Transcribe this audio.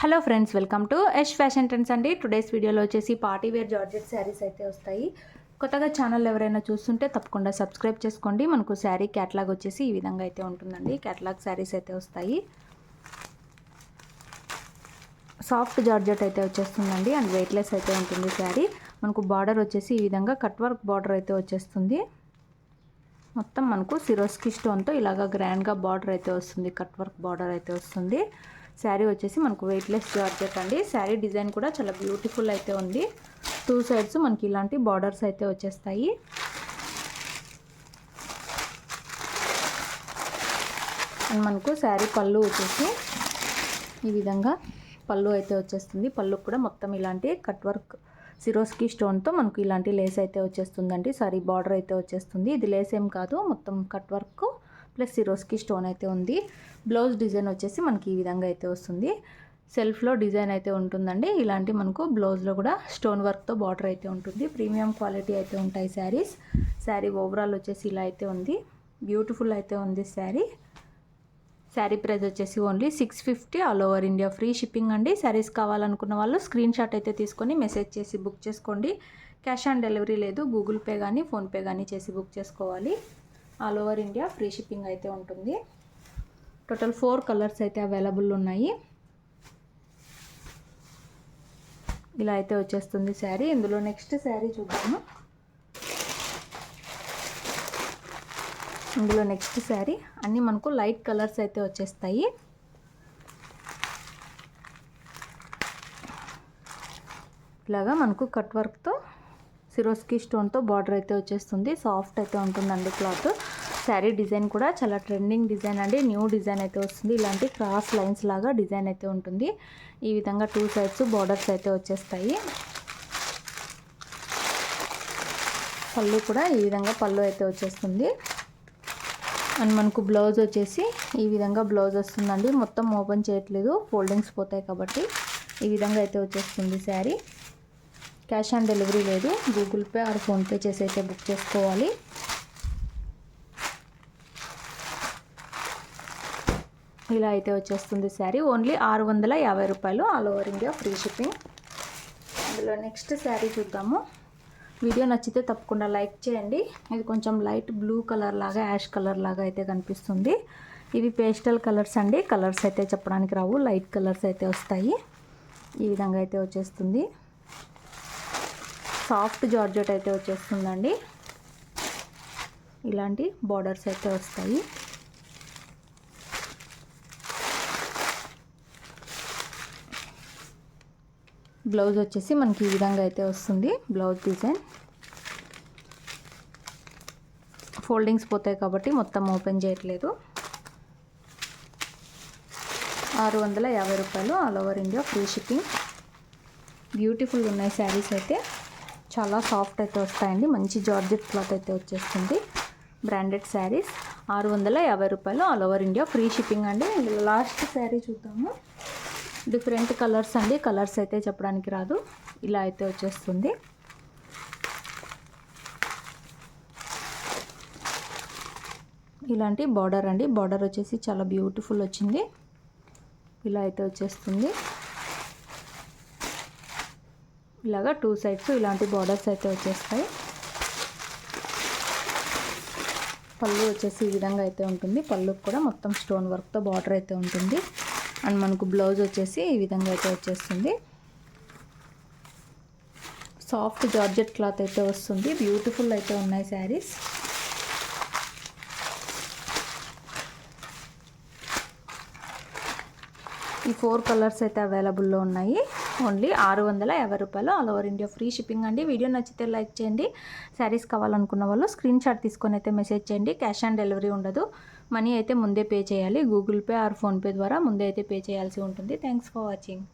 Hello friends, welcome to Yash fashion trends అండి. Today's వీడియోలో వచ్చేసి పార్టీ వేర్ జార్జెట్ శారీస్ అయితే వస్తాయి. కొత్తగా ఛానల్ ఎవరైనా చూస్తుంటే తప్పకుండా సబ్స్క్రైబ్ చేసుకోండి. మనకు శారీ క్యాటలాగ్ వచ్చేసి ఈ విధంగా అయితే ఉంటుందండి. క్యాటలాగ్ శారీస్ అయితే వస్తాయి. సాఫ్ట్ జార్జెట్ అయితే వచ్చేస్తుందండి అండ్ వెయిట్లెస్ అయితే ఉంటుంది శారీ. మనకు బార్డర్ వచ్చేసి ఈ విధంగా కట్ వర్క్ బార్డర్ అయితే వచ్చేస్తుంది. మొత్తం మనకు సిరోస్కి స్టోన్తో ఇలాగా గ్రాండ్గా బార్డర్ అయితే వస్తుంది. కట్ వర్క్ బార్డర్ అయితే వస్తుంది. శారీ వచ్చేసి మనకు వెయిట్లెస్ జార్జెట్ అండి. శారీ డిజైన్ కూడా చాలా బ్యూటిఫుల్ అయితే ఉంది. టూ సైడ్స్ మనకి ఇలాంటి బార్డర్స్ అయితే వచ్చేస్తాయి. అండ్ మనకు శారీ పళ్ళు వచ్చేసి ఈ విధంగా పళ్ళు అయితే వచ్చేస్తుంది. పళ్ళు కూడా మొత్తం ఇలాంటి కట్ వర్క్ సిరోస్కి స్టోన్తో మనకు ఇలాంటి లేస్ అయితే వచ్చేస్తుందండి. సారీ బార్డర్ అయితే వచ్చేస్తుంది. ఇది లేస్ ఏం కాదు, మొత్తం cut work plus Swarovski stone అయితే ఉంది. బ్లౌజ్ డిజైన్ వచ్చేసి మనకి ఈ విధంగా అయితే వస్తుంది. సెల్ఫ్లో డిజైన్ అయితే ఉంటుందండి. ఇలాంటి మనకు బ్లౌజ్లో కూడా స్టోన్ వర్క్తో బార్డర్ అయితే ఉంటుంది. ప్రీమియం క్వాలిటీ అయితే ఉంటాయి శారీస్. శారీ ఓవరాల్ వచ్చేసి ఇలా అయితే ఉంది. బ్యూటిఫుల్ అయితే ఉంది శారీ. శారీ ప్రైస్ వచ్చేసి only 650 all over India free shipping అండి. శారీస్ కావాలనుకున్న వాళ్ళు స్క్రీన్ షాట్ అయితే తీసుకొని మెసేజ్ చేసి బుక్ చేసుకోండి. క్యాష్ ఆన్ డెలివరీ లేదు. గూగుల్ పే కానీ ఫోన్పే కానీ చేసి బుక్ చేసుకోవాలి. All over India free shipping అయితే ఉంటుంది. టోటల్ 4 కలర్స్ అయితే అవైలబుల్ ఉన్నాయి. ఇలా అయితే వచ్చేస్తుంది శారీ. ఇందులో నెక్స్ట్ శారీ చూద్దాము. ఇందులో నెక్స్ట్ శారీ అన్నీ మనకు లైట్ కలర్స్ అయితే వచ్చేస్తాయి. ఇలాగా మనకు కట్ వర్క్తో సిరోస్కి స్టోన్తో బార్డర్ అయితే వచ్చేస్తుంది. సాఫ్ట్ అయితే ఉంటుందండి క్లాత్. శారీ డిజైన్ కూడా చాలా ట్రెండింగ్ డిజైన్ అండి. న్యూ డిజైన్ అయితే వస్తుంది. ఇలాంటి క్రాస్ లైన్స్ లాగా డిజైన్ అయితే ఉంటుంది. ఈ విధంగా టూ సైడ్స్ బార్డర్స్ అయితే వచ్చేస్తాయి. పళ్ళు కూడా ఈ విధంగా పళ్ళు అయితే వచ్చేస్తుంది. అండ్ మనకు బ్లౌజ్ వచ్చేసి ఈ విధంగా బ్లౌజ్ వస్తుందండి. మొత్తం ఓపెన్ చేయట్లేదు, ఫోల్డింగ్స్ పోతాయి కాబట్టి ఈ విధంగా అయితే వచ్చేస్తుంది శారీ. క్యాష్ ఆన్ డెలివరీ లేదు. గూగుల్ పే ఆర్ ఫోన్పే చేసి అయితే బుక్ చేసుకోవాలి. ఇలా అయితే వచ్చేస్తుంది శారీ. ఓన్లీ 650 రూపాయలు all over India free shipping. అందులో నెక్స్ట్ శారీ చూద్దాము. వీడియో నచ్చితే తప్పకుండా లైక్ చేయండి. ఇది కొంచెం లైట్ బ్లూ కలర్ లాగా, యాష్ కలర్ లాగా అయితే కనిపిస్తుంది. ఇవి పేస్టల్ కలర్స్ అండి. కలర్స్ అయితే చెప్పడానికి రావు, లైట్ కలర్స్ అయితే వస్తాయి. ఈ విధంగా అయితే వచ్చేస్తుంది. సాఫ్ట్ జార్జెట్ అయితే వచ్చేస్తుందండి. ఇలాంటి బార్డర్స్ అయితే వస్తాయి. బ్లౌజ్ వచ్చేసి మనకి ఈ విధంగా అయితే వస్తుంది. బ్లౌజ్ డిజైన్ ఫోల్డింగ్స్ పోతాయి కాబట్టి మొత్తం ఓపెన్ చేయట్లేదు. 650 రూపాయలు all over India free shipping. Beautiful ఉన్నాయి శారీస్ అయితే. చాలా సాఫ్ట్ అయితే వస్తాయండి. మంచి జార్జెట్ క్లాత్ అయితే వచ్చేస్తుంది. బ్రాండెడ్ శారీస్ 650 రూపాయలు all over India free shipping అండి. లాస్ట్ శారీ చూద్దాము. డిఫరెంట్ కలర్స్ అండి. కలర్స్ అయితే చెప్పడానికి రాదు. ఇలా అయితే వచ్చేస్తుంది. ఇలాంటి బార్డర్ అండి. బార్డర్ వచ్చేసి చాలా బ్యూటిఫుల్ వచ్చింది. ఇలా అయితే వచ్చేస్తుంది. ఇలాగా టూ సైడ్స్ ఇలాంటి బార్డర్స్ అయితే వచ్చేస్తాయి. పళ్ళు వచ్చేసి ఈ విధంగా అయితే ఉంటుంది. పళ్ళుకి కూడా మొత్తం స్టోన్ వర్క్తో బార్డర్ అయితే ఉంటుంది. అండ్ మనకు బ్లౌజ్ వచ్చేసి ఈ విధంగా అయితే వచ్చేస్తుంది. సాఫ్ట్ జార్జెట్ క్లాత్ అయితే వస్తుంది. బ్యూటిఫుల్ అయితే ఉన్నాయి శారీస్. ఈ 4 కలర్స్ అయితే అవైలబుల్లో ఉన్నాయి. ఓన్లీ 650 రూపాయలు all over India free shipping అండి. వీడియో నచ్చితే లైక్ చేయండి. శారీస్ కావాలనుకున్న వాళ్ళు స్క్రీన్ షాట్ తీసుకొని అయితే మెసేజ్ చేయండి. క్యాష్ ఆన్ డెలివరీ ఉండదు. మనీ అయితే ముందే పే చేయాలి. గూగుల్ పే ఆర్ ఫోన్పే ద్వారా ముందే అయితే పే చేయాల్సి ఉంటుంది. Thanks for watching.